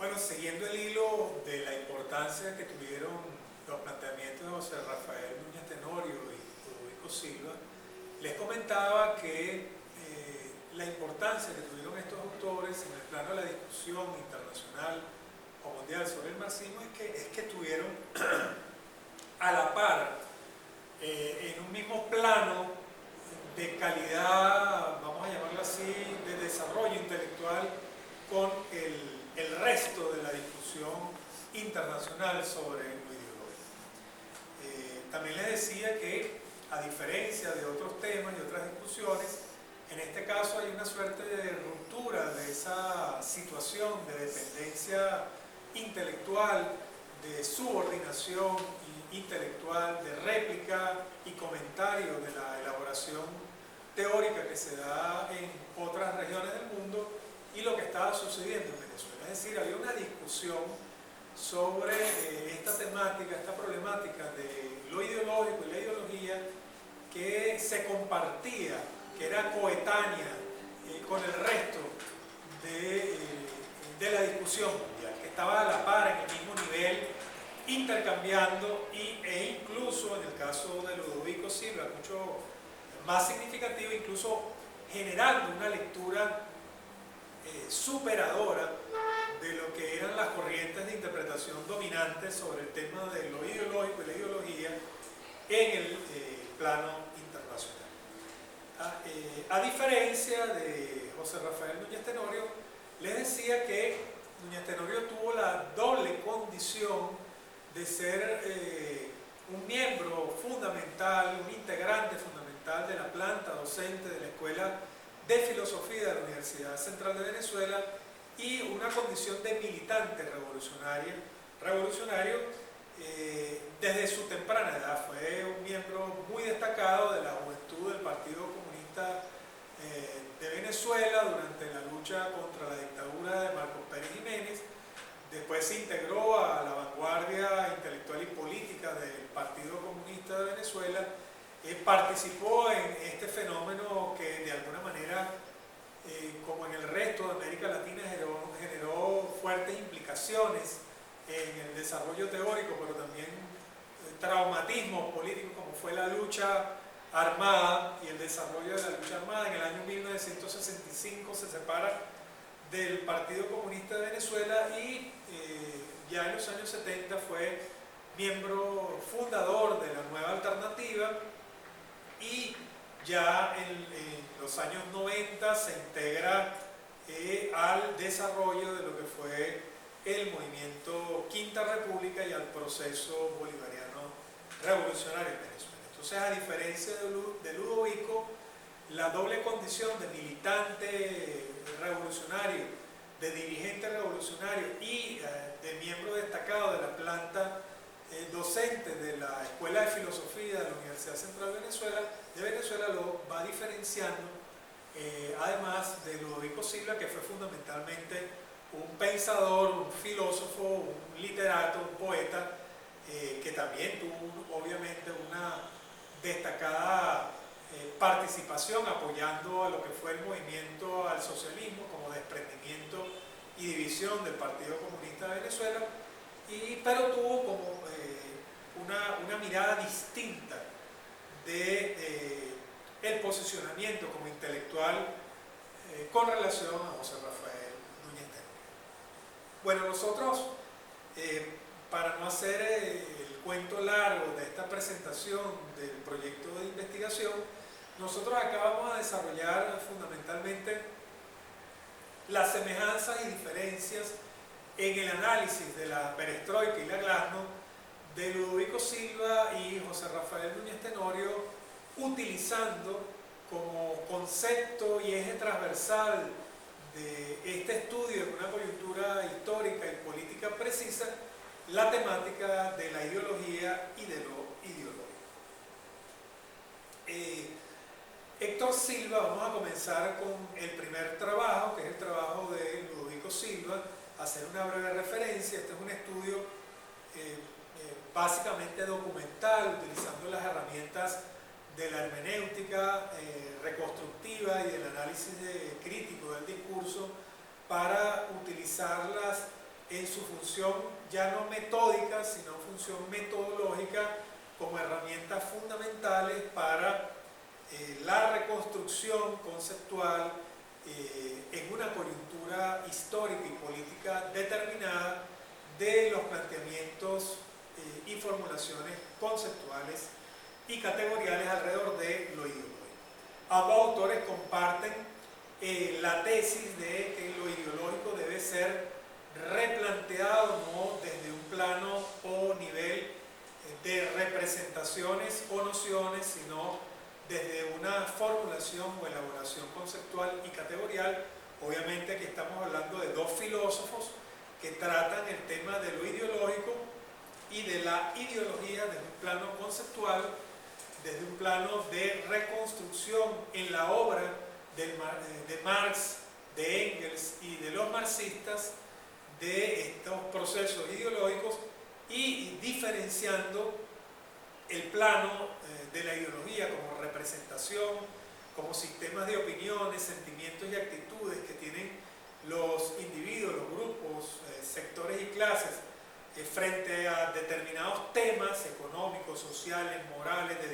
Bueno, siguiendo el hilo de la importancia que tuvieron los planteamientos de José Rafael Núñez Tenorio y Ludovico Silva, les comentaba que la importancia que tuvieron estos autores en el plano de la discusión internacional o mundial sobre el marxismo es que estuvieron a la par, en un mismo plano de calidad, vamos a llamarlo así, de desarrollo intelectual con el resto de la discusión internacional sobre lo ideológico. También les decía que, a diferencia de otros temas y otras discusiones, en este caso hay una suerte de ruptura de esa situación de dependencia intelectual, de subordinación intelectual, de réplica y comentario de la elaboración teórica que se da en otras regiones del mundo y lo que estaba sucediendo en Venezuela. Es decir, había una discusión sobre esta temática, esta problemática de lo ideológico y la ideología que se compartía, que era coetánea con el resto de la discusión mundial, que estaba a la par, en el mismo nivel, intercambiando e incluso, en el caso de Ludovico Silva, mucho más significativo, incluso generando una lectura superadora de lo que eran las corrientes de interpretación dominantes sobre el tema de lo ideológico y la ideología en el plano internacional. A diferencia de José Rafael Núñez Tenorio, les decía que Núñez Tenorio tuvo la doble condición de ser un miembro fundamental, un integrante fundamental de la planta docente de la Escuela de Filosofía de la Universidad Central de Venezuela y una condición de militante revolucionario desde su temprana edad. Fue un miembro muy destacado de la juventud del Partido Comunista de Venezuela durante la lucha contra la dictadura de Marcos Pérez Jiménez. Después se integró a la vanguardia intelectual y política del Partido Comunista de Venezuela. Participó en este fenómeno que de alguna manera, como en el resto de América Latina, generó fuertes implicaciones en el desarrollo teórico, pero también traumatismos políticos, como fue la lucha armada y el desarrollo de la lucha armada. En el año 1965 se separa del Partido Comunista de Venezuela y ya en los años 70 fue miembro fundador de la Nueva Alternativa y ya en los años 90 se integra al desarrollo de lo que fue el movimiento Quinta República y al proceso bolivariano revolucionario en Venezuela. Entonces, a diferencia de Ludovico, la doble condición de militante revolucionario, de dirigente revolucionario y de miembro destacado de la planta docente de la Escuela de Filosofía de la Universidad Central de Venezuela lo va diferenciando, además de Ludovico Silva, que fue fundamentalmente un pensador, un filósofo, un literato, un poeta, que también tuvo obviamente una destacada participación apoyando a lo que fue el movimiento al socialismo como desprendimiento y división del Partido Comunista de Venezuela, pero tuvo como una mirada distinta de el posicionamiento como intelectual con relación a José Rafael Núñez Tenorio. Bueno, nosotros, para no hacer el cuento largo de esta presentación del proyecto de investigación, nosotros acá vamos a desarrollar fundamentalmente las semejanzas y diferencias en el análisis de la perestroika y la glasnost de Ludovico Silva y José Rafael Núñez Tenorio, utilizando como concepto y eje transversal de este estudio en una coyuntura histórica y política precisa la temática de la ideología y de lo ideológico. Héctor Silva, vamos a comenzar con el primer trabajo, que es el trabajo de Ludovico Silva, hacer una breve referencia. Este es un estudio básicamente documental, utilizando las herramientas de la hermenéutica reconstructiva y del análisis crítico del discurso para utilizarlas en su función ya no metódica, sino función metodológica, como herramientas fundamentales para la reconstrucción conceptual en una coyuntura histórica y política determinada de los planteamientos y formulaciones conceptuales y categoriales alrededor de lo ideológico. Ambos autores comparten la tesis de que lo ideológico debe ser replanteado no desde un plano o nivel de representaciones o nociones, sino desde una formulación o elaboración conceptual y categorial. Obviamente que estamos hablando de dos filósofos que tratan el tema de lo ideológico y de la ideología desde un plano conceptual, desde un plano de reconstrucción en la obra de Marx, de Engels y de los marxistas de estos procesos ideológicos, y diferenciando el plano de la ideología como representación, como sistemas de opiniones, sentimientos y actitudes que tienen los individuos, los grupos, sectores y clases frente a determinados temas económicos, sociales, morales, de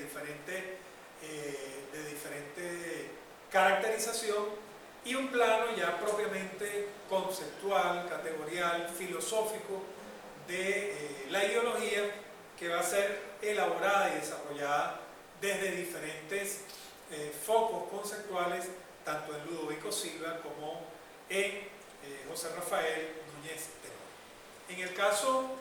diferente caracterización, y un plano ya propiamente conceptual, categorial, filosófico de la ideología, que va a ser elaborada y desarrollada desde diferentes focos conceptuales, tanto en Ludovico Silva como en José Rafael Núñez Tenorio. En el caso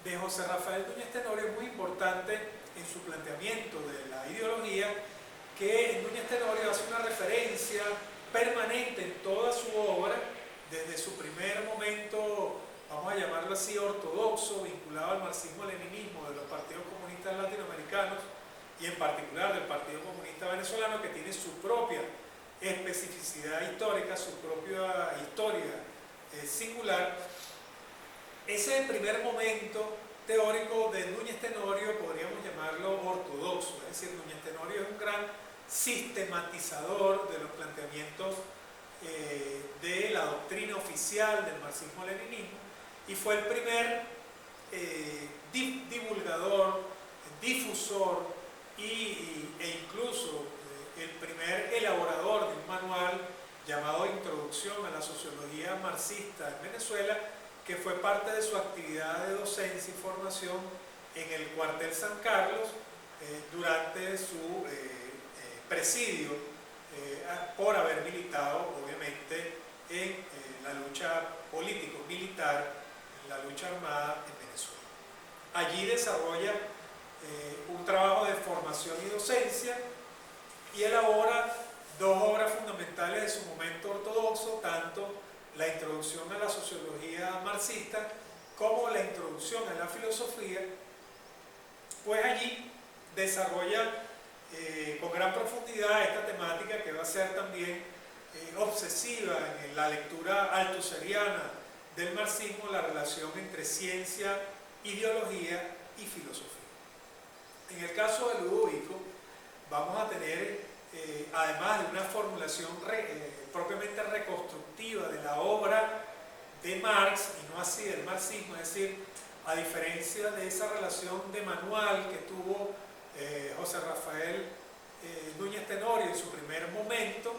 de José Rafael Núñez Tenorio es muy importante en su planteamiento de la ideología que Núñez Tenorio hace una referencia permanente en toda su obra, desde su primer momento, vamos a llamarlo así, ortodoxo, vinculado al marxismo-leninismo de los partidos comunistas latinoamericanos y en particular del Partido Comunista Venezolano, que tiene su propia especificidad histórica, su propia historia singular. Ese primer momento teórico de Núñez Tenorio podríamos llamarlo ortodoxo, es decir, Núñez Tenorio es un gran sistematizador de los planteamientos de la doctrina oficial del marxismo-leninismo, y fue el primer divulgador, difusor e incluso el primer elaborador de un manual llamado Introducción a la Sociología Marxista en Venezuela, que fue parte de su actividad de docencia y formación en el cuartel San Carlos durante su presidio por haber militado obviamente en la lucha político-militar, en la lucha armada en Venezuela. Allí desarrolla un trabajo de formación y docencia y elabora dos obras fundamentales de su momento ortodoxo, tanto la introducción a la sociología marxista como la introducción a la filosofía. Pues allí desarrolla con gran profundidad esta temática que va a ser también obsesiva en la lectura althusserliana del marxismo, la relación entre ciencia, ideología y filosofía. En el caso de Ludovico vamos a tener, además de una formulación propiamente reconstructiva de la obra de Marx, y no así del marxismo, es decir, a diferencia de esa relación de manual que tuvo José Rafael Núñez Tenorio en su primer momento,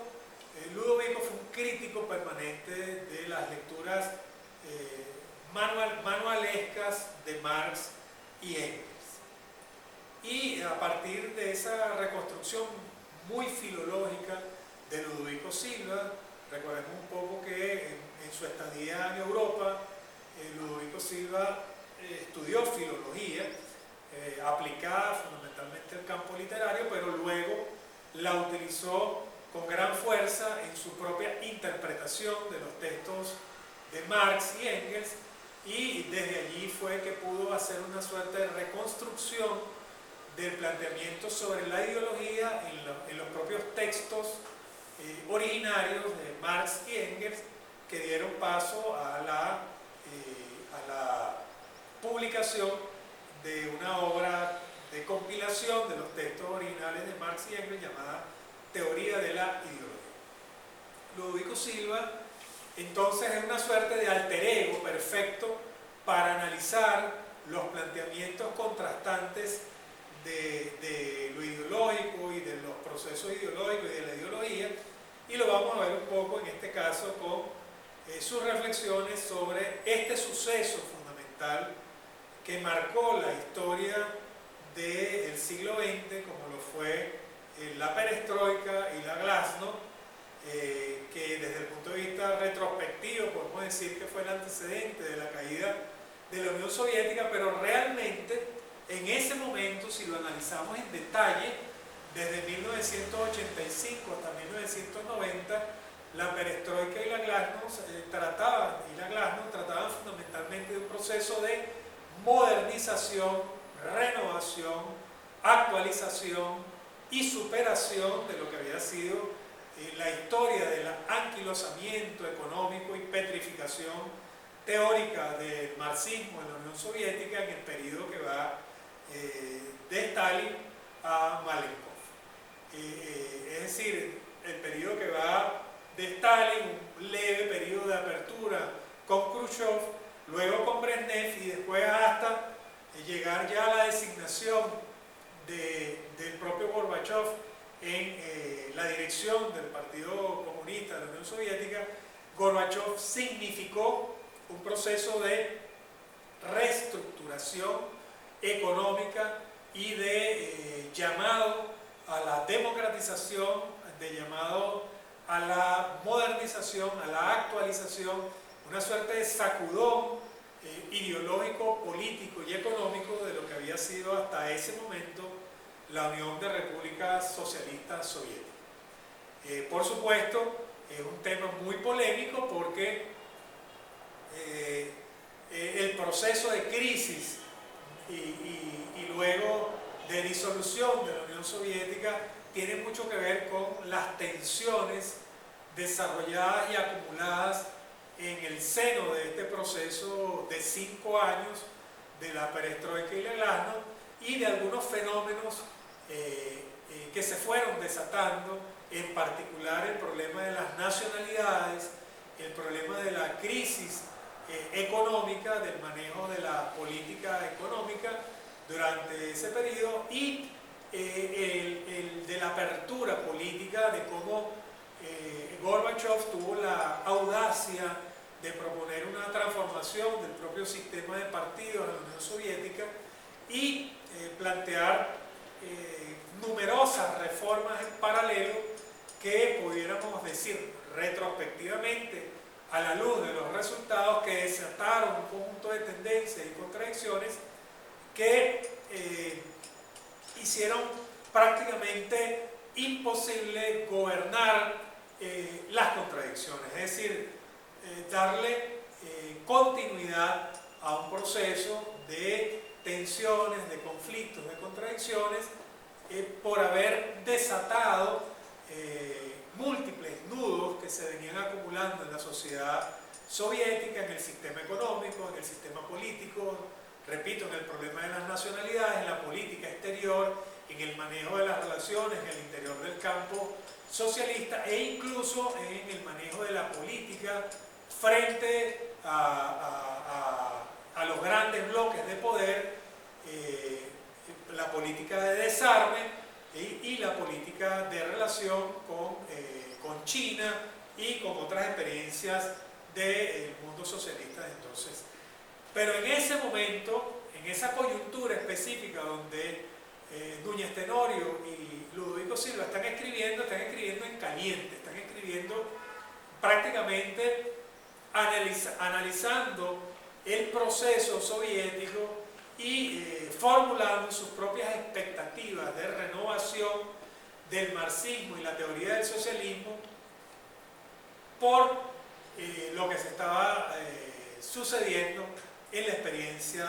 Ludovico fue un crítico permanente de las lecturas manualescas de Marx y Engels. Y a partir de esa reconstrucción muy filológica de Ludovico Silva, recordemos un poco que en su estadía en Europa, Ludovico Silva estudió filología, aplicada fundamentalmente al campo literario, pero luego la utilizó con gran fuerza en su propia interpretación de los textos de Marx y Engels, y desde allí fue que pudo hacer una suerte de reconstrucción del planteamiento sobre la ideología en los propios textos originarios de Marx y Engels, que dieron paso a la publicación de una obra de compilación de los textos originales de Marx y Engels llamada Teoría de la Ideología. Ludovico Silva entonces es una suerte de alter ego perfecto para analizar los planteamientos contrastantes de lo ideológico y de los procesos ideológicos y de la ideología, y lo vamos a ver un poco en este caso con sus reflexiones sobre este suceso fundamental que marcó la historia del siglo XX, como lo fue la perestroika y la glasnost, que desde el punto de vista retrospectivo podemos decir que fue el antecedente de la caída de la Unión Soviética, pero realmente en ese momento, si lo analizamos en detalle, desde 1985 hasta 1990, la perestroika y la glasnost trataban fundamentalmente de un proceso de modernización, renovación, actualización y superación de lo que había sido la historia del anquilosamiento económico y petrificación teórica del marxismo en la Unión Soviética en el periodo que va de Stalin a Malenkov. Es decir, el periodo que va de Stalin, un leve periodo de apertura con Khrushchev, luego con Brezhnev y después hasta llegar ya a la designación del propio Gorbachev en la dirección del Partido Comunista de la Unión Soviética. Gorbachev significó un proceso de reestructuración económica y de llamado a la democratización, de llamado a la modernización, a la actualización, una suerte de sacudón ideológico, político y económico de lo que había sido hasta ese momento la Unión de Repúblicas Socialistas Soviéticas. Por supuesto, es un tema muy polémico porque el proceso de crisis y luego de disolución de la Unión Soviética tiene mucho que ver con las tensiones desarrolladas y acumuladas en el seno de este proceso de 5 años de la perestroika y la glasnost, y de algunos fenómenos que se fueron desatando, en particular el problema de las nacionalidades, el problema de la crisis económica, del manejo de la política económica durante ese periodo, y el de la apertura política, de cómo Gorbachev tuvo la audacia de proponer una transformación del propio sistema de partidos de la Unión Soviética y plantear numerosas reformas en paralelo que pudiéramos decir retrospectivamente, a la luz de los resultados, que desataron un conjunto de tendencias y contradicciones que hicieron prácticamente imposible gobernar las contradicciones, es decir, darle continuidad a un proceso de tensiones, de conflictos, de contradicciones, por haber desatado múltiples nudos que se venían acumulando en la sociedad soviética, en el sistema económico, en el sistema político, repito, en el problema de las nacionalidades, en la política exterior, en el manejo de las relaciones en el interior del campo socialista, e incluso en el manejo de la política frente a los grandes bloques de poder, la política de desarme y la política de relación con China y con otras experiencias del mundo socialista de entonces. Pero en ese momento, en esa coyuntura específica donde Núñez Tenorio y Ludovico Silva están escribiendo en caliente, están escribiendo prácticamente analizando el proceso soviético y formulando sus propias expectativas de renovación del marxismo y la teoría del socialismo por lo que se estaba sucediendo en la experiencia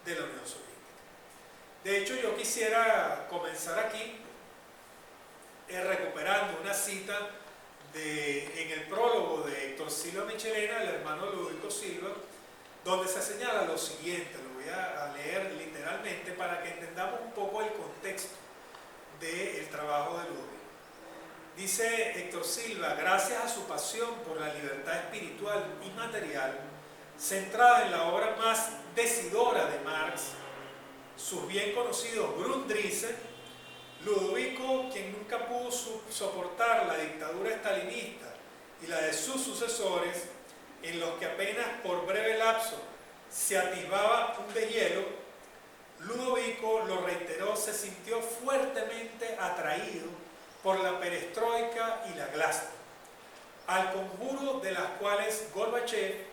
de la Unión Soviética. De hecho, yo quisiera comenzar aquí recuperando una cita en el prólogo de Héctor Silva Michelena, el hermano de Ludovico Silva, donde se señala lo siguiente. Lo voy a leer literalmente para que entendamos un poco el contexto del trabajo de Ludovico. Dice Héctor Silva: gracias a su pasión por la libertad espiritual y material, centrada en la obra más decidora de Marx, sus bien conocidos Grundrisse, Ludovico, quien nunca pudo soportar la dictadura estalinista y la de sus sucesores, en los que apenas por breve lapso se atisbaba un deshielo, Ludovico, lo reiteró, se sintió fuertemente atraído por la perestroika y la glasnost, al conjuro de las cuales Gorbachev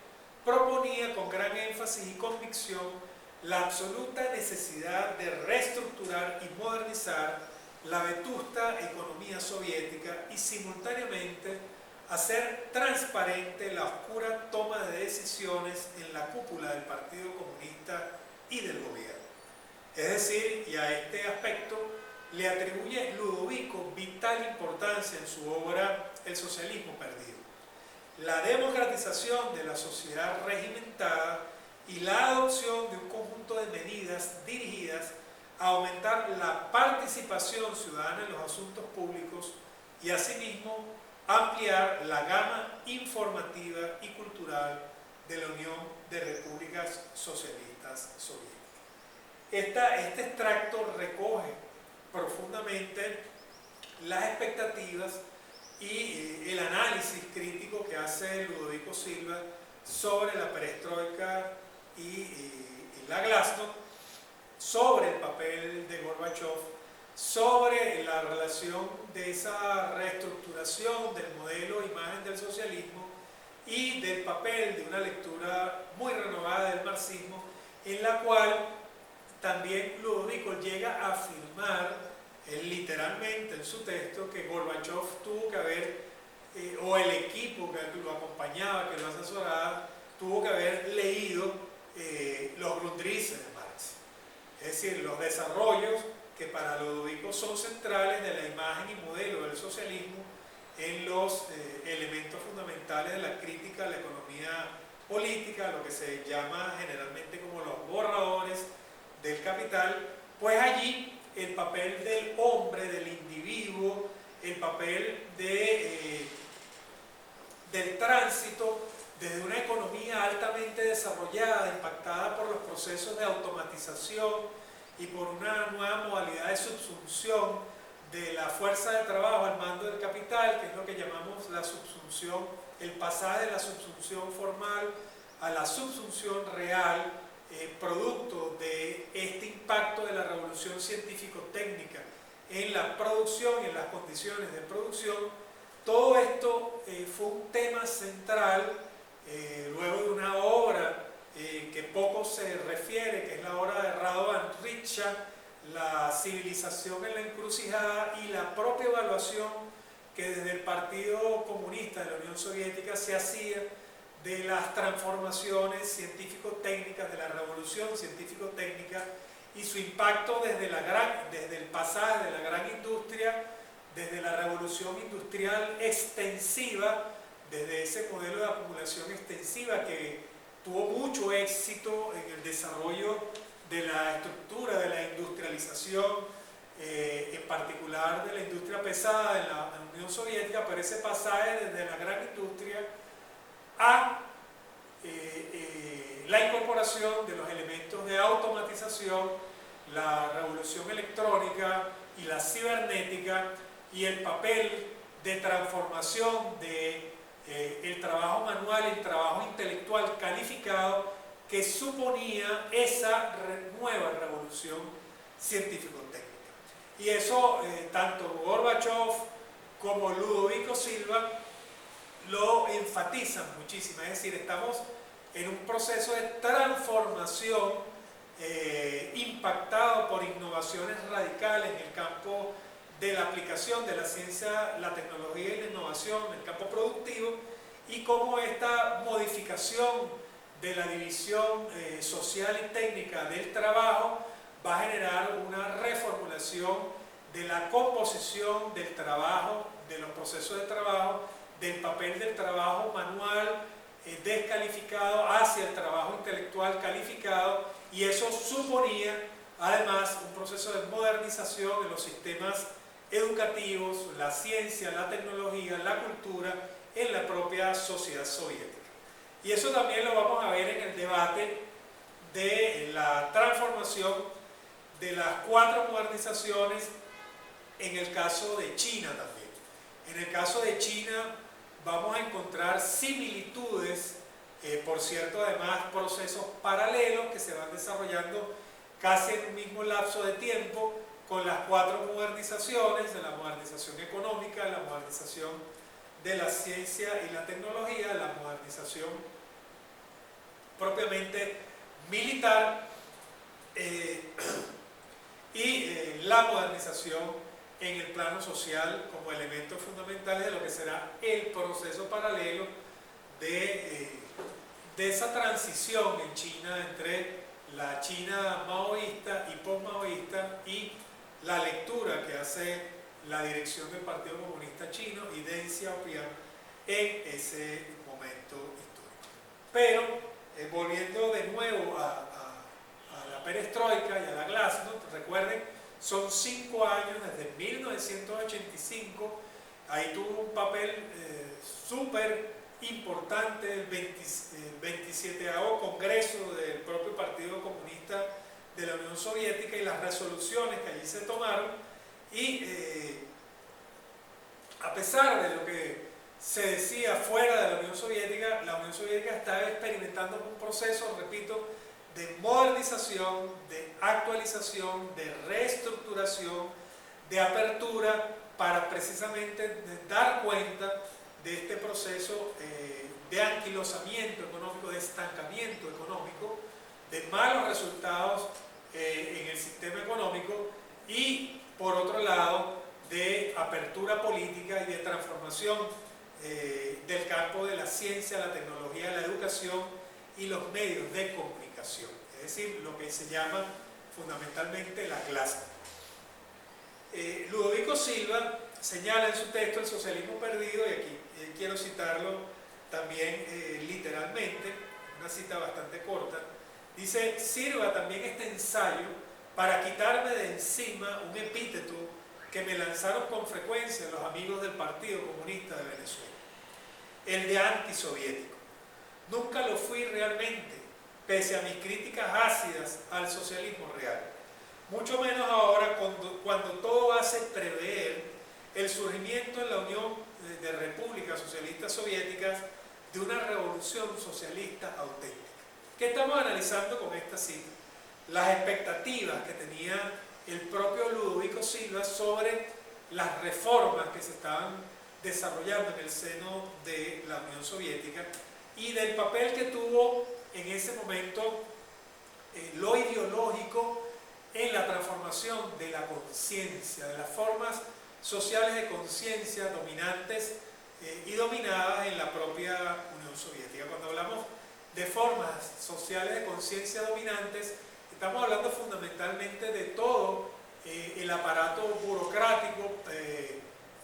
proponía con gran énfasis y convicción la absoluta necesidad de reestructurar y modernizar la vetusta economía soviética y simultáneamente hacer transparente la oscura toma de decisiones en la cúpula del Partido Comunista y del gobierno. Es decir, y a este aspecto le atribuye Ludovico vital importancia en su obra El socialismo perdido. La democratización de la sociedad regimentada y la adopción de un conjunto de medidas dirigidas a aumentar la participación ciudadana en los asuntos públicos y asimismo ampliar la gama informativa y cultural de la Unión de Repúblicas Socialistas Soviéticas. Este extracto recoge profundamente las expectativas y el análisis crítico que hace Ludovico Silva sobre la perestroika y la glasnost, sobre el papel de Gorbachev, sobre la relación de esa reestructuración del modelo imagen del socialismo y del papel de una lectura muy renovada del marxismo, en la cual también Ludovico llega a afirmar literalmente en su texto que Gorbachev tuvo que haber, o el equipo que lo acompañaba, que lo asesoraba, tuvo que haber leído los Grundrisse de Marx. Es decir, los desarrollos que para Ludovico son centrales de la imagen y modelo del socialismo en los elementos fundamentales de la crítica a la economía política, lo que se llama generalmente como los borradores del capital, pues allí el papel del hombre, del individuo, el papel del tránsito desde una economía altamente desarrollada, impactada por los procesos de automatización y por una nueva modalidad de subsunción de la fuerza de trabajo al mando del capital, que es lo que llamamos la subsunción, el pasaje de la subsunción formal a la subsunción real, producto de este impacto de la revolución científico-técnica en la producción y en las condiciones de producción. Todo esto fue un tema central luego de una obra que poco se refiere, que es la obra de Radovan Ritschl, La civilización en la encrucijada, y la propia evaluación que desde el Partido Comunista de la Unión Soviética se hacía de las transformaciones científico-técnicas, de la revolución científico-técnica y su impacto desde el pasaje de la gran industria, desde la revolución industrial extensiva, desde ese modelo de acumulación extensiva que tuvo mucho éxito en el desarrollo de la estructura de la industrialización, en particular de la industria pesada en la Unión Soviética, pero ese pasaje desde la gran industria a la incorporación de los elementos de automatización, la revolución electrónica y la cibernética, y el papel de transformación de el trabajo manual y el trabajo intelectual calificado que suponía esa nueva revolución científico-técnica. Y eso tanto Gorbachev como Ludovico Silva lo enfatizan muchísimo, es decir, estamos en un proceso de transformación impactado por innovaciones radicales en el campo de la aplicación de la ciencia, la tecnología y la innovación en el campo productivo, y cómo esta modificación de la división social y técnica del trabajo va a generar una reformulación de la composición del trabajo, de los procesos de trabajo, del papel del trabajo manual descalificado hacia el trabajo intelectual calificado, y eso suponía además un proceso de modernización de los sistemas educativos, la ciencia, la tecnología, la cultura en la propia sociedad soviética. Y eso también lo vamos a ver en información de las 4 modernizaciones en el caso de China también. En el caso de China vamos a encontrar similitudes, por cierto, además procesos paralelos que se van desarrollando casi en un mismo lapso de tiempo con las 4 modernizaciones, de la modernización económica, la modernización de la ciencia y la tecnología, la modernización propiamente militar y la modernización en el plano social como elementos fundamentales de lo que será el proceso paralelo de esa transición en China entre la China maoísta y postmaoísta y la lectura que hace la dirección del Partido Comunista Chino y Deng Xiaoping en ese momento histórico. Pero, volviendo de nuevo a la perestroika y a la glasnost, recuerden, son 5 años desde 1985, ahí tuvo un papel súper importante el 27º Congreso del propio Partido Comunista de la Unión Soviética y las resoluciones que allí se tomaron, y a pesar de lo que se decía fuera de la Unión Soviética estaba experimentando un proceso, repito, de modernización, de actualización, de reestructuración, de apertura, para precisamente dar cuenta de este proceso de anquilosamiento económico, de estancamiento económico, de malos resultados en el sistema económico y, por otro lado, de apertura política y de transformación del campo de la ciencia, la tecnología, la educación y los medios de comunicación, es decir, lo que se llama fundamentalmente la clase. Ludovico Silva señala en su texto El socialismo perdido, y aquí quiero citarlo también literalmente, una cita bastante corta. Dice: sirva también este ensayo para quitarme de encima un epíteto que me lanzaron con frecuencia los amigos del Partido Comunista de Venezuela, el de antisoviético. Nunca lo fui realmente, pese a mis críticas ácidas al socialismo real. Mucho menos ahora cuando todo hace prever el surgimiento en la Unión de Repúblicas Socialistas Soviéticas de una revolución socialista auténtica. ¿Qué estamos analizando con esta cita? Las expectativas que tenía el propio Ludovico Silva sobre las reformas que se estaban desarrollando en el seno de la Unión Soviética y del papel que tuvo en ese momento lo ideológico en la transformación de la conciencia, de las formas sociales de conciencia dominantes y dominadas en la propia Unión Soviética. Cuando hablamos de formas sociales de conciencia dominantes, estamos hablando fundamentalmente de todo el aparato burocrático,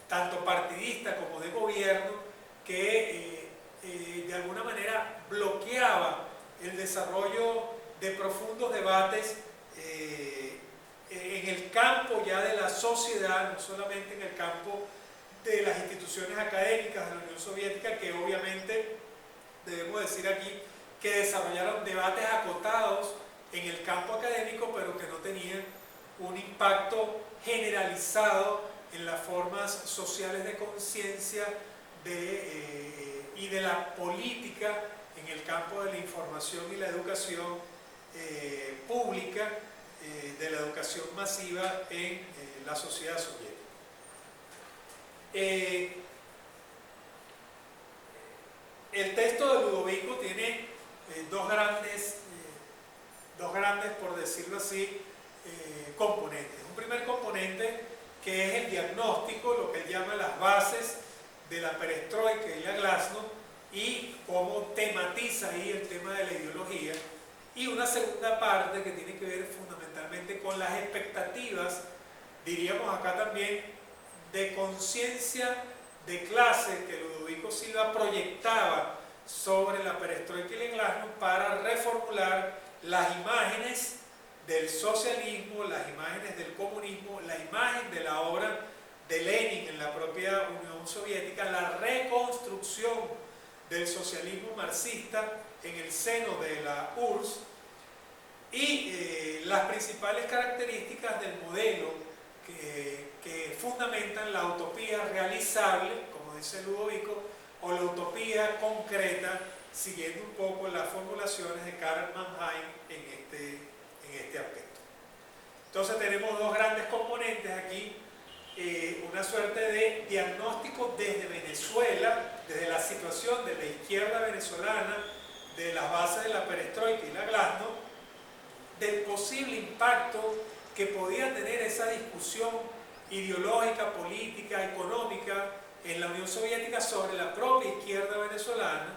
tanto partidista como de gobierno, que de alguna manera bloqueaba el desarrollo de profundos debates en el campo ya de la sociedad, no solamente en el campo de las instituciones académicas de la Unión Soviética, que obviamente debemos decir aquí que desarrollaron debates acotados en el campo académico, pero que no tenían un impacto generalizado en las formas sociales de conciencia y de la política en el campo de la información y la educación pública, de la educación masiva en la sociedad soviética. El texto de Ludovico tiene dos grandes, por decirlo así, componentes. Un primer componente que es el diagnóstico, lo que él llama las bases de la perestroika y la glasnost, y cómo tematiza ahí el tema de la ideología. Y una segunda parte que tiene que ver fundamentalmente con las expectativas, diríamos acá también, de conciencia de clase que Ludovico Silva proyectaba sobre la perestroika y la glasnost para reformular las imágenes del socialismo, las imágenes del comunismo, la imagen de la obra de Lenin en la propia Unión Soviética, la reconstrucción del socialismo marxista en el seno de la URSS, y las principales características del modelo que fundamentan la utopía realizable, como dice Ludovico, o la utopía concreta, siguiendo un poco las formulaciones de Karl Mannheim en este aspecto. Entonces tenemos dos grandes componentes aquí, una suerte de diagnóstico desde Venezuela, desde la situación de la izquierda venezolana, de las bases de la perestroika y la glasnost, del posible impacto que podía tener esa discusión ideológica, política, económica en la Unión Soviética sobre la propia izquierda venezolana,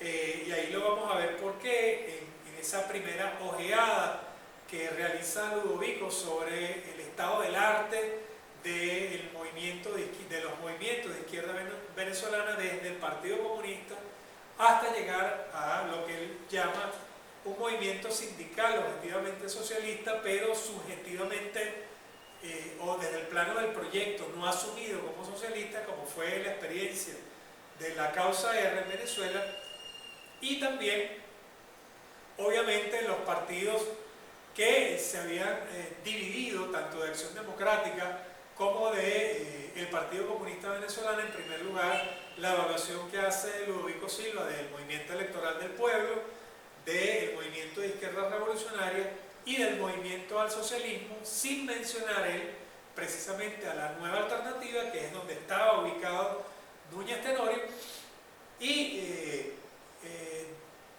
y ahí lo vamos a ver por qué en esa primera ojeada que realiza Ludovico sobre el estado del arte de los movimientos de izquierda venezolana desde el Partido Comunista hasta llegar a lo que él llama un movimiento sindical objetivamente socialista, pero subjetivamente o desde el plano del proyecto no asumido como socialista, como fue la experiencia de la causa R en Venezuela, y también obviamente los partidos que se habían dividido, tanto de Acción Democrática como de el Partido Comunista Venezolano. En primer lugar, la evaluación que hace Ludovico Silva del Movimiento Electoral del Pueblo, del Movimiento de Izquierda Revolucionaria y del Movimiento al Socialismo, sin mencionar él precisamente a la Nueva Alternativa, que es donde estaba ubicado Núñez Tenorio,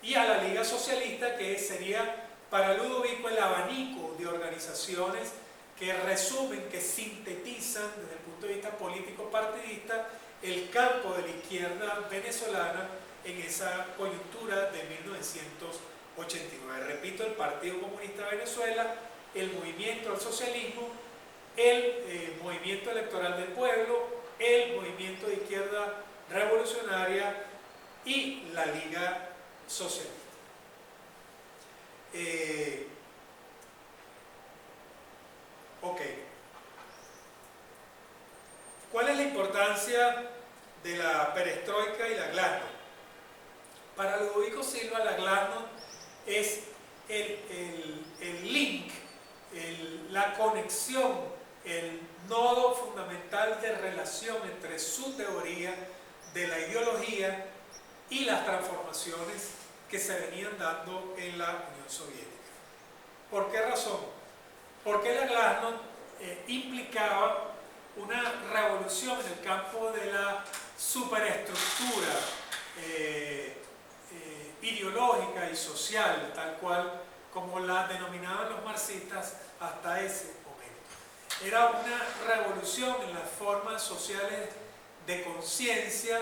y a la Liga Socialista, que sería para Ludovico el abanico de organizaciones que resumen, que sintetizan desde el punto de vista político partidista el campo de la izquierda venezolana en esa coyuntura de 1989. Repito, el Partido Comunista de Venezuela, el Movimiento al Socialismo, el Movimiento Electoral del Pueblo, el Movimiento de Izquierda Revolucionaria y la Liga Socialista. Ok. ¿Cuál es la importancia de la perestroika y la glasnost? Para Ludovico Silva, la glasnost es el link, la conexión, el nodo fundamental de relación entre su teoría de la ideología y las transformaciones que se venían dando en la Unión Soviética. ¿Por qué razón? Porque la glasnost implicaba una revolución en el campo de la superestructura ideológica y social, tal cual como la denominaban los marxistas hasta ese momento. Era una revolución en las formas sociales de conciencia,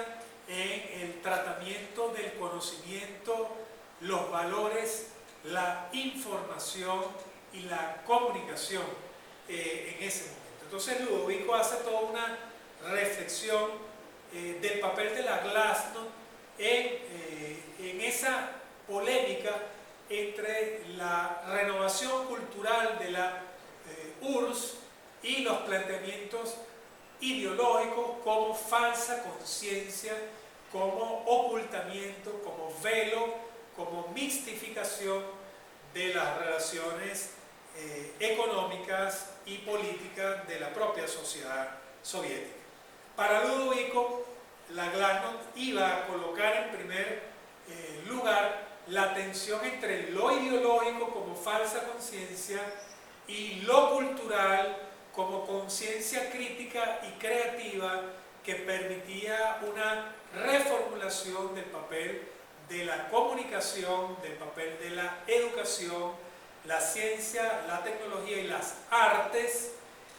en el tratamiento del conocimiento, los valores, la información y la comunicación en ese momento. Entonces Ludovico hace toda una reflexión del papel de la glasnost en esa polémica entre la renovación cultural de la URSS y los planteamientos ideológicos como falsa conciencia, como ocultamiento, como velo, como mixtificación de las relaciones económicas y políticas de la propia sociedad soviética. Para Ludovico, la glasnost iba a colocar en primer lugar la tensión entre lo ideológico como falsa conciencia y lo cultural como conciencia crítica y creativa que permitía una reformulación del papel de la comunicación, del papel de la educación, la ciencia, la tecnología y las artes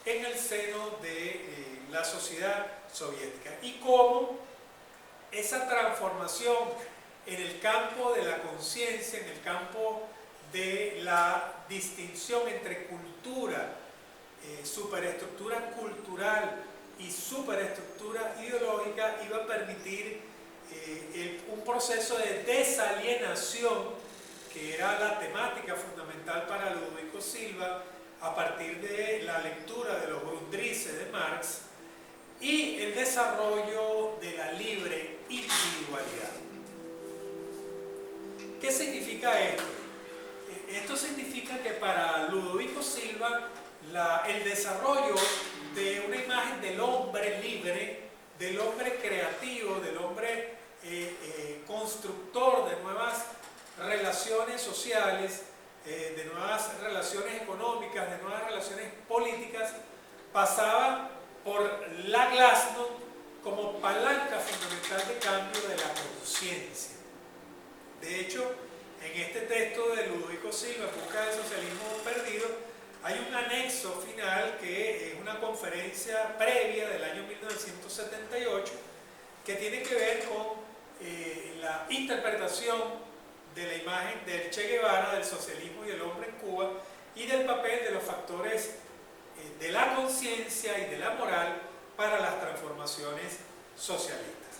en el seno de la sociedad soviética. Y cómo esa transformación en el campo de la conciencia, en el campo de la distinción entre cultura, superestructura cultural y superestructura ideológica, iba a permitir un proceso de desalienación, que era la temática fundamental para Ludovico Silva a partir de la lectura de los Grundrisse de Marx, y el desarrollo de la libre individualidad. ¿Qué significa esto? Esto significa que para Ludovico Silva el desarrollo de una imagen del hombre libre, del hombre creativo, del hombre constructor de nuevas relaciones sociales, de nuevas relaciones económicas, de nuevas relaciones políticas, pasaba por la glasnost como palanca fundamental de cambio de la conciencia. De hecho, en este texto de Ludovico Silva, En busca del socialismo perdido, hay un anexo final que es una conferencia previa del año 1978 que tiene que ver con la interpretación de la imagen del Che Guevara, del socialismo y el hombre en Cuba, y del papel de los factores de la conciencia y de la moral para las transformaciones socialistas.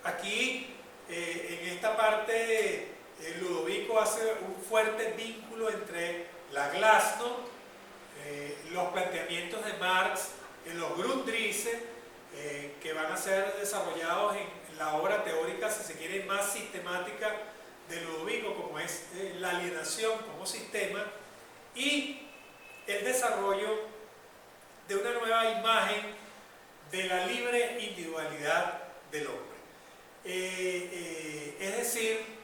Aquí, en esta parte, Ludovico hace un fuerte vínculo entre la glasnost, los planteamientos de Marx, los Grundrisse, que van a ser desarrollados en la obra teórica, si se quiere, más sistemática de Ludovico, como es la alienación como sistema, y el desarrollo de una nueva imagen de la libre individualidad del hombre. Es decir,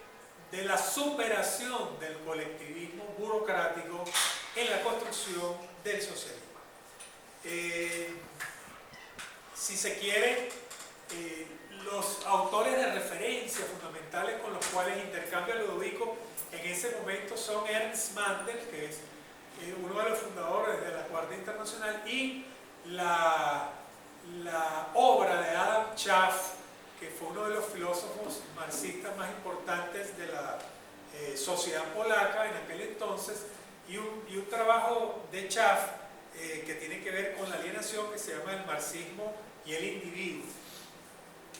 de la superación del colectivismo burocrático en la construcción del socialismo. Si se quiere, los autores de referencia fundamentales con los cuales intercambia Ludovico en ese momento son Ernst Mandel, que es uno de los fundadores de la Cuarta Internacional, y la obra de Adam Schaff, que fue uno de los filósofos marxistas más importantes de la sociedad polaca en aquel entonces, y un trabajo de Schaff que tiene que ver con la alienación, que se llama El marxismo y el individuo.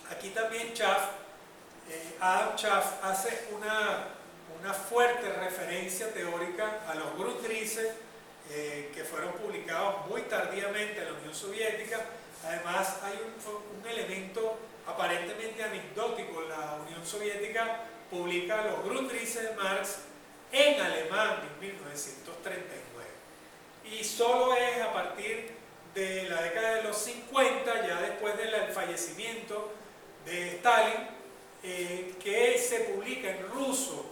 Aquí también Adam Schaff hace una fuerte referencia teórica a los Grundrisse, que fueron publicados muy tardíamente en la Unión Soviética. Además, hay un elemento aparentemente anecdótico. La Unión Soviética publica los Grundrisse de Marx en alemán en 1939. Y solo es a partir de la década de los 50, ya después del fallecimiento de Stalin, que se publica en ruso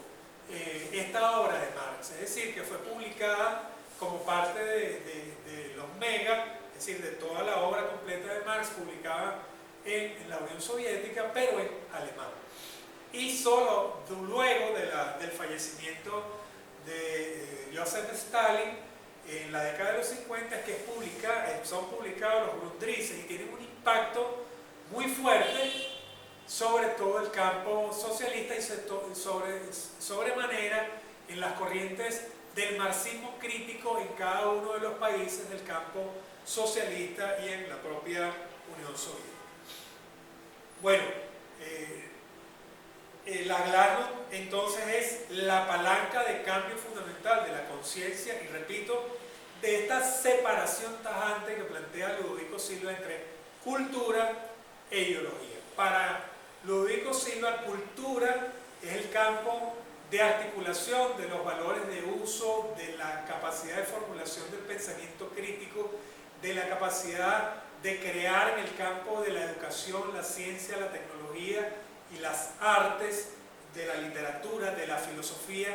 esta obra de Marx. Es decir, que fue publicada como parte de los Mega, es decir, de toda la obra completa de Marx publicada en la Unión Soviética, pero en alemán. Y solo luego del fallecimiento de Joseph Stalin, en la década de los 50, es que son publicados los Grundrisse, y tienen un impacto muy fuerte sobre todo el campo socialista y sobremanera en las corrientes del marxismo crítico en cada uno de los países del campo socialista y en la propia Unión Soviética. Bueno, la glasnost entonces es la palanca de cambio fundamental de la conciencia, y repito, de esta separación tajante que plantea Ludovico Silva entre cultura e ideología. Para Ludovico Silva, cultura es el campo de articulación de los valores de uso, de la capacidad de formulación del pensamiento crítico, de la capacidad de crear en el campo de la educación, la ciencia, la tecnología y las artes, de la literatura, de la filosofía.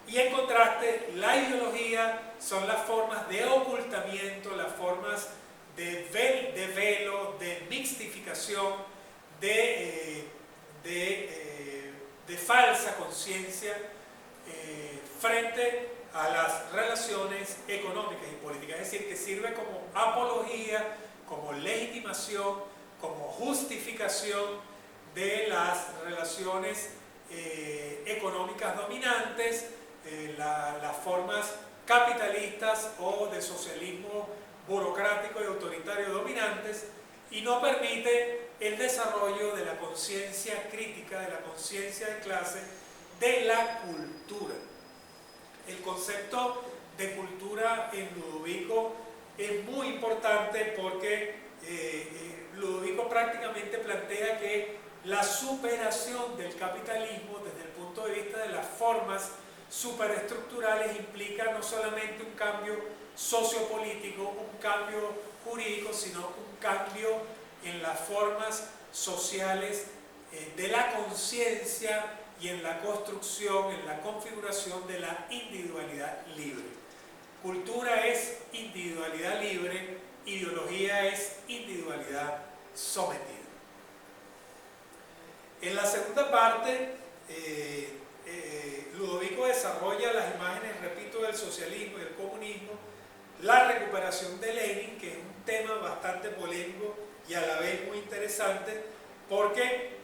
Y en contraste, la ideología son las formas de ocultamiento, las formas de velo, de mixtificación, de falsa conciencia frente a las relaciones económicas y políticas. Es decir, que sirve como apología, como legitimación, como justificación de las relaciones económicas dominantes, las formas capitalistas o de socialismo burocrático y autoritario dominantes, y no permite el desarrollo de la conciencia crítica, de la conciencia de clase, de la cultura. El concepto de cultura en Ludovico es muy importante porque Ludovico prácticamente plantea que la superación del capitalismo desde el punto de vista de las formas superestructurales implica no solamente un cambio sociopolítico, un cambio jurídico, sino un cambio en las formas sociales de la conciencia y en la construcción, en la configuración de la individualidad libre. Cultura es individualidad libre, ideología es individualidad sometida. En la segunda parte, Ludovico desarrolla las imágenes, repito, del socialismo y del comunismo, la recuperación de Lenin, que es un tema bastante polémico y a la vez muy interesante, porque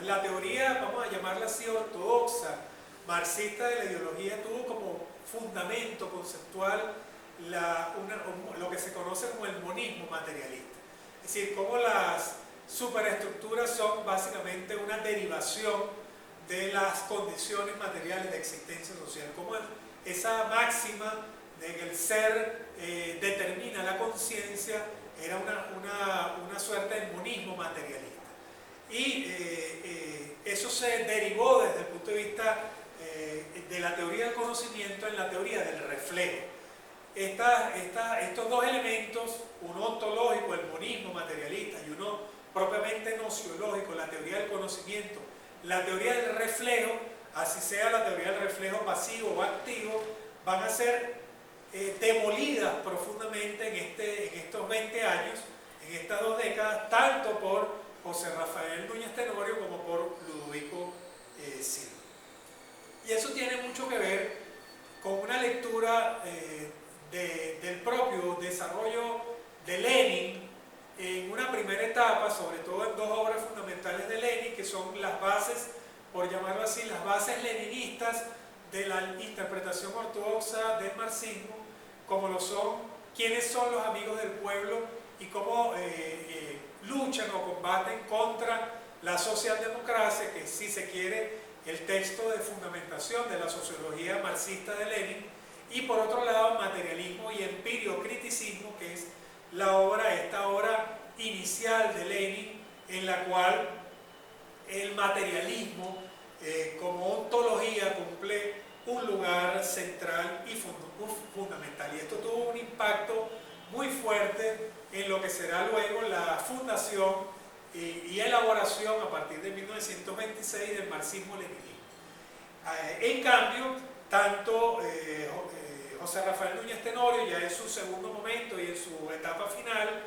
la teoría, vamos a llamarla así, ortodoxa, marxista de la ideología, tuvo como fundamento conceptual lo que se conoce como el monismo materialista. Es decir, cómo las superestructuras son básicamente una derivación de las condiciones materiales de existencia social, como esa máxima de que el ser determina la conciencia era una suerte de monismo materialista. Y eso se derivó desde el punto de vista de la teoría del conocimiento en la teoría del reflejo. Estos dos elementos, uno ontológico, el monismo materialista, y uno propiamente nociológico, la teoría del conocimiento, la teoría del reflejo, así sea la teoría del reflejo pasivo o activo, van a ser demolidas profundamente en estos 20 años, en estas 2 décadas, tanto por José Rafael Núñez Tenorio como por Ludovico Silva. Y eso tiene mucho que ver con una lectura del propio desarrollo de Lenin en una primera etapa, sobre todo en 2 obras fundamentales de Lenin, que son las bases, por llamarlo así, las bases leninistas de la interpretación ortodoxa del marxismo, como lo son quiénes son los amigos del pueblo y cómo luchan o combaten contra la socialdemocracia, que si se quiere el texto de fundamentación de la sociología marxista de Lenin, y por otro lado materialismo y empirio-criticismo, que es esta obra inicial de Lenin, en la cual el materialismo como ontología cumple un lugar central y fundamental. Y esto tuvo un impacto muy fuerte en lo que será luego la fundación y elaboración a partir de 1926 del marxismo-leninismo. En cambio, tanto José Rafael Núñez Tenorio, ya en su segundo momento y en su etapa final,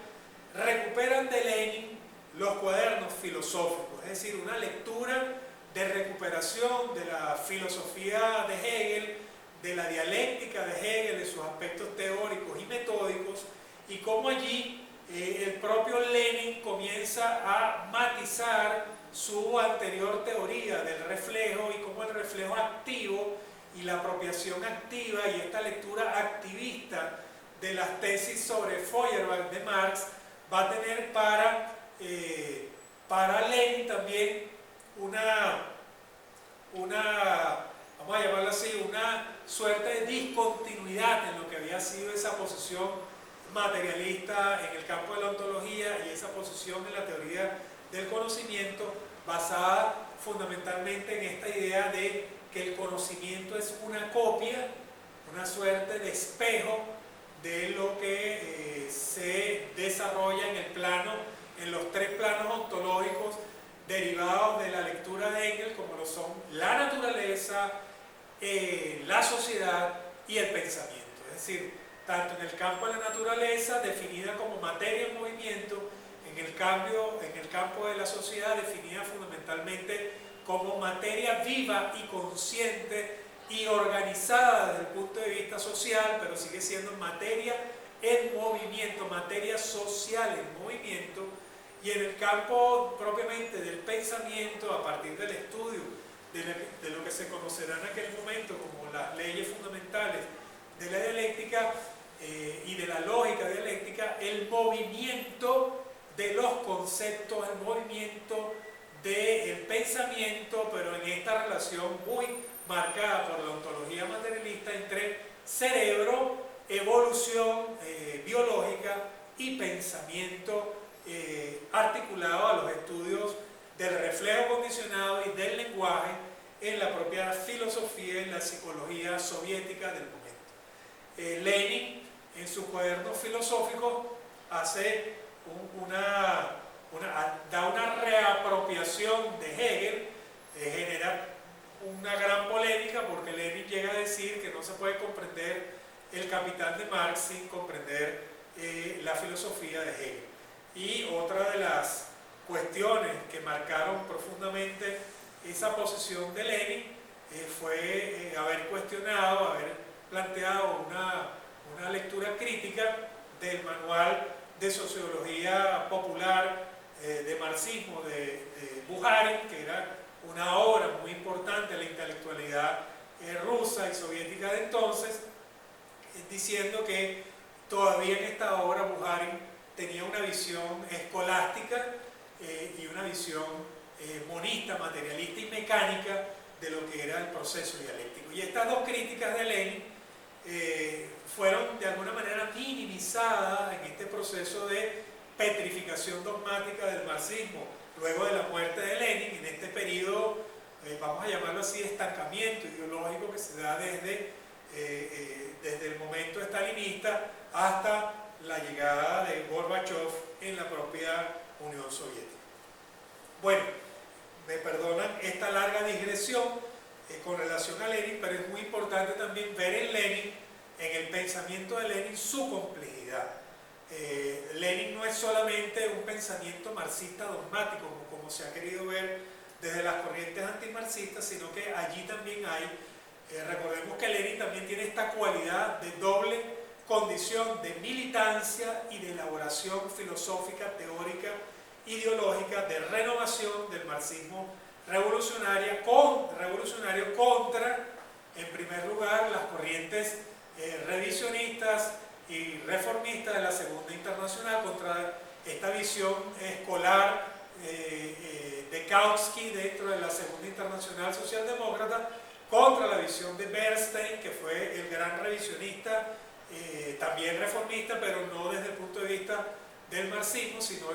recuperan de Lenin los cuadernos filosóficos, es decir, una lectura de recuperación de la filosofía de Hegel, de la dialéctica de Hegel, de sus aspectos teóricos y metódicos, y cómo allí el propio Lenin comienza a matizar su anterior teoría del reflejo y cómo el reflejo activo y la apropiación activa y esta lectura activista de las tesis sobre Feuerbach de Marx va a tener para Lenin también vamos a llamarlo así, una suerte de discontinuidad en lo que había sido esa posición materialista en el campo de la ontología y esa posición en la teoría del conocimiento basada fundamentalmente en esta idea de que el conocimiento es una copia, una suerte de espejo de lo que se desarrolla en los 3 planos ontológicos derivados de la lectura de Hegel, como lo son la naturaleza, la sociedad y el pensamiento. Es decir, tanto en el campo de la naturaleza, definida como materia en movimiento, en el campo de la sociedad, definida fundamentalmente como materia viva y consciente y organizada desde el punto de vista social, pero sigue siendo materia en movimiento, materia social en movimiento, y en el campo propiamente del pensamiento, a partir del estudio de lo que se conocerá en aquel momento como las leyes fundamentales de la dialéctica y de la lógica dialéctica, el movimiento de los conceptos, el movimiento del pensamiento, pero en esta relación muy marcada por la ontología materialista entre cerebro, evolución biológica y pensamiento articulado a los estudios del reflejo condicionado y del lenguaje en la propia filosofía, en la psicología soviética del momento. Lenin, en su cuaderno filosófico, hace da una reapropiación de Hegel, genera una gran polémica porque Lenin llega a decir que no se puede comprender el Capital de Marx sin comprender la filosofía de Hegel. Y otra de las cuestiones que marcaron profundamente esa posición de Lenin fue haber cuestionado, haber planteado una lectura crítica del manual de sociología popular de marxismo de Bukharin, que era una obra muy importante de la intelectualidad rusa y soviética de entonces, diciendo que todavía en esta obra Bukharin tenía una visión escolástica y una visión monista, materialista y mecánica de lo que era el proceso dialéctico. Y estas dos críticas de Lenin fueron de alguna manera minimizadas en este proceso de petrificación dogmática del marxismo luego de la muerte de Lenin, en este periodo, vamos a llamarlo así, de estancamiento ideológico que se da desde el momento estalinista hasta la llegada de Gorbachev en la propia Unión Soviética. Bueno, me perdonan esta larga digresión con relación a Lenin, pero es muy importante también ver en Lenin, en el pensamiento de Lenin, su complejidad. Lenin no es solamente un pensamiento marxista dogmático, como se ha querido ver desde las corrientes antimarxistas, sino que allí también hay, recordemos que Lenin también tiene esta cualidad de doble condición de militancia y de elaboración filosófica, teórica, ideológica, de renovación del marxismo revolucionario contra, en primer lugar, las corrientes revisionistas y reformistas de la Segunda Internacional, contra esta visión escolar de Kautsky dentro de la Segunda Internacional Socialdemócrata, contra la visión de Bernstein, que fue el gran revisionista, también reformista, pero no desde el punto de vista del marxismo, sino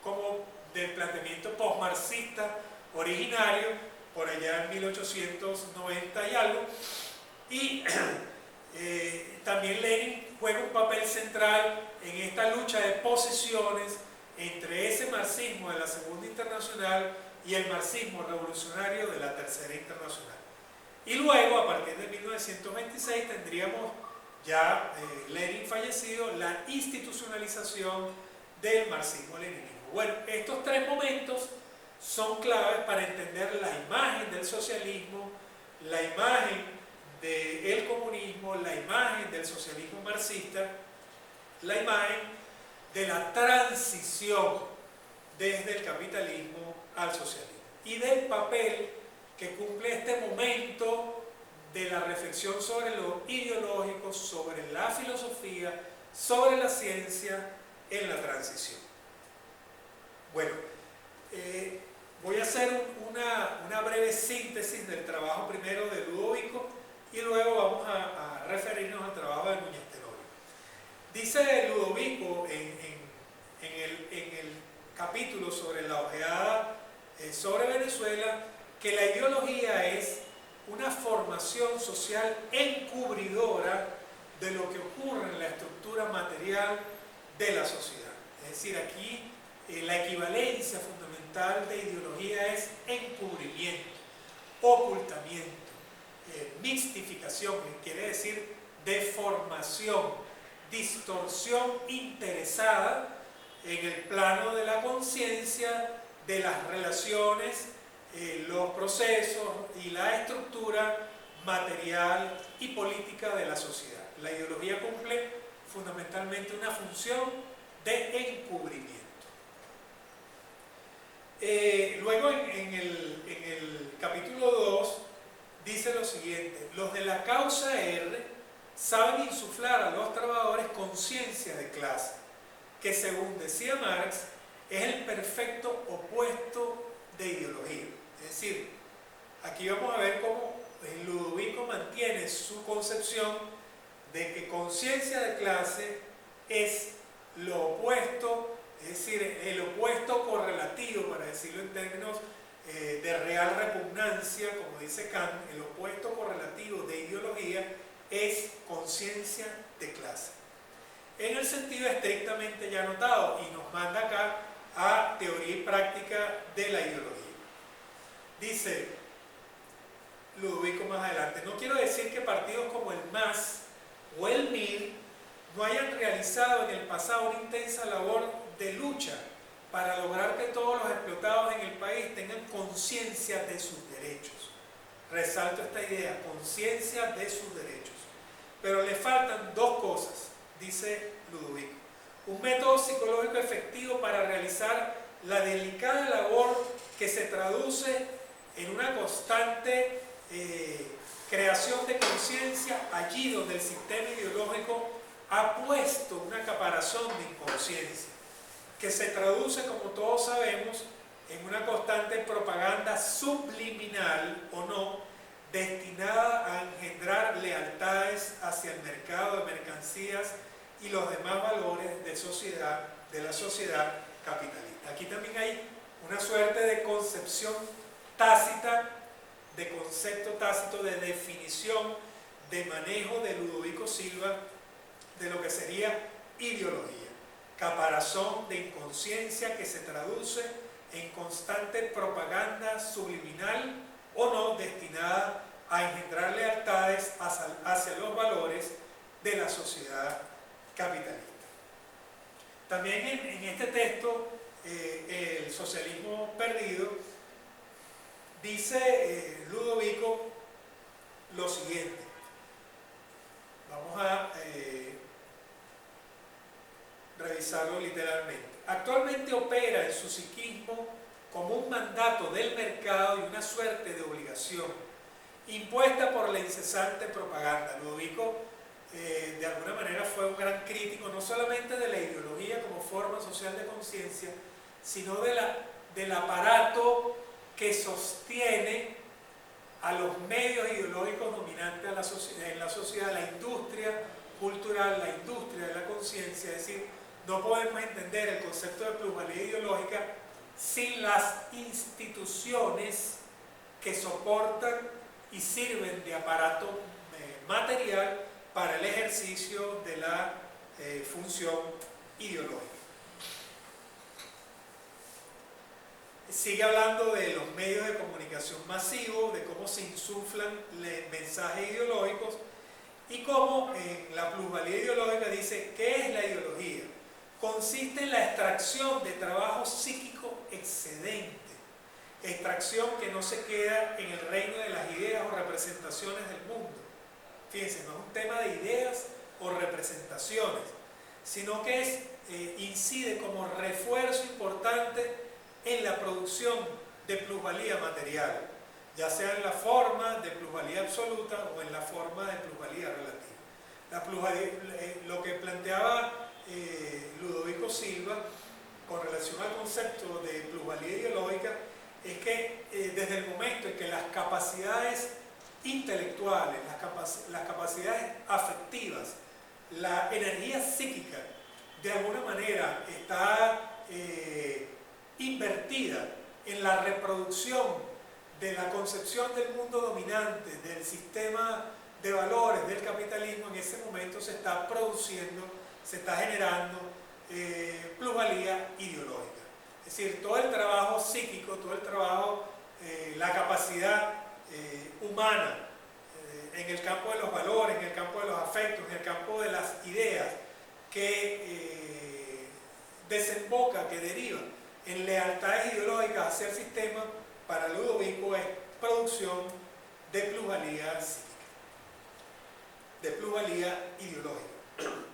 como del planteamiento postmarxista originario, por allá en 1890 y algo. Y también Lenin juega un papel central en esta lucha de posiciones entre ese marxismo de la Segunda Internacional y el marxismo revolucionario de la Tercera Internacional. Y luego, a partir de 1926, tendríamos ya Lenin fallecido, la institucionalización del marxismo-leninismo. Bueno, estos tres momentos son claves para entender la imagen del socialismo, la imagen del comunismo, la imagen del socialismo marxista, la imagen de la transición desde el capitalismo al socialismo y del papel que cumple este momento de la reflexión sobre lo ideológico, sobre la filosofía, sobre la ciencia en la transición. Bueno, voy a hacer una breve síntesis del trabajo primero de Ludovico y luego vamos a referirnos al trabajo de Núñez Tenorio. Dice Ludovico en el capítulo sobre la ojeada sobre Venezuela que la ideología es una formación social encubridora de lo que ocurre en la estructura material de la sociedad. Es decir, aquí la equivalencia fundamental de ideología es encubrimiento, ocultamiento, mixtificación, que quiere decir deformación, distorsión interesada en el plano de la conciencia, de las relaciones, los procesos y la estructura material y política de la sociedad. La ideología cumple fundamentalmente una función de encubrimiento. Luego en el capítulo 2 dice lo siguiente: los de la causa R saben insuflar a los trabajadores conciencia de clase, que según decía Marx es el perfecto opuesto de ideología. Es decir, aquí vamos a ver cómo Ludovico mantiene su concepción de que conciencia de clase es lo opuesto, es decir, el opuesto correlativo, para decirlo en términos de real repugnancia, como dice Kant, el opuesto correlativo de ideología es conciencia de clase. En el sentido estrictamente ya notado, y nos manda acá a teoría y práctica de la ideología. Dice Ludovico más adelante: no quiero decir que partidos como el MAS o el MIR no hayan realizado en el pasado una intensa labor de lucha para lograr que todos los explotados en el país tengan conciencia de sus derechos. Resalto esta idea, conciencia de sus derechos. Pero le faltan dos cosas, dice Ludovico: un método psicológico efectivo para realizar la delicada labor que se traduce en una constante creación de conciencia allí donde el sistema ideológico ha puesto una caparazón de inconsciencia, que se traduce, como todos sabemos, en una constante propaganda subliminal o no, destinada a engendrar lealtades hacia el mercado de mercancías y los demás valores de la sociedad capitalista. Aquí también hay una suerte de concepción tácita, de concepto tácito, de definición, de manejo de Ludovico Silva de lo que sería ideología. Caparazón de inconsciencia que se traduce en constante propaganda subliminal o no, destinada a engendrar lealtades hacia los valores de la sociedad capitalista. También en este texto, El socialismo perdido, dice Ludovico lo siguiente. Vamos a revisarlo literalmente. Actualmente opera en su psiquismo como un mandato del mercado y una suerte de obligación impuesta por la incesante propaganda. Ludovico de alguna manera fue un gran crítico no solamente de la ideología como forma social de conciencia, sino del aparato que sostiene a los medios ideológicos dominantes en la sociedad, la industria cultural, la industria de la conciencia. Es decir, no podemos entender el concepto de plusvalía ideológica sin las instituciones que soportan y sirven de aparato material para el ejercicio de la función ideológica. Sigue hablando de los medios de comunicación masivos, de cómo se insuflan mensajes ideológicos y cómo en la plusvalía ideológica dice: ¿qué es la ideología? Consiste en la extracción de trabajo psíquico excedente, extracción que no se queda en el reino de las ideas o representaciones del mundo. Fíjense, no es un tema de ideas o representaciones, sino que incide como refuerzo importante en la producción de plusvalía material, ya sea en la forma de plusvalía absoluta o en la forma de plusvalía relativa. La plusvalía, lo que planteaba Ludovico Silva con relación al concepto de plusvalía ideológica es que desde el momento en que las capacidades intelectuales, las capacidades afectivas, la energía psíquica de alguna manera está invertida en la reproducción de la concepción del mundo dominante, del sistema de valores del capitalismo, en ese momento se está produciendo, se está generando plusvalía ideológica. Es decir, todo el trabajo psíquico, todo el trabajo, la capacidad humana en el campo de los valores, en el campo de los afectos, en el campo de las ideas, que desemboca, que deriva en lealtades ideológicas hacia el sistema, para Ludovico es producción de plusvalía psíquica, de plusvalía ideológica.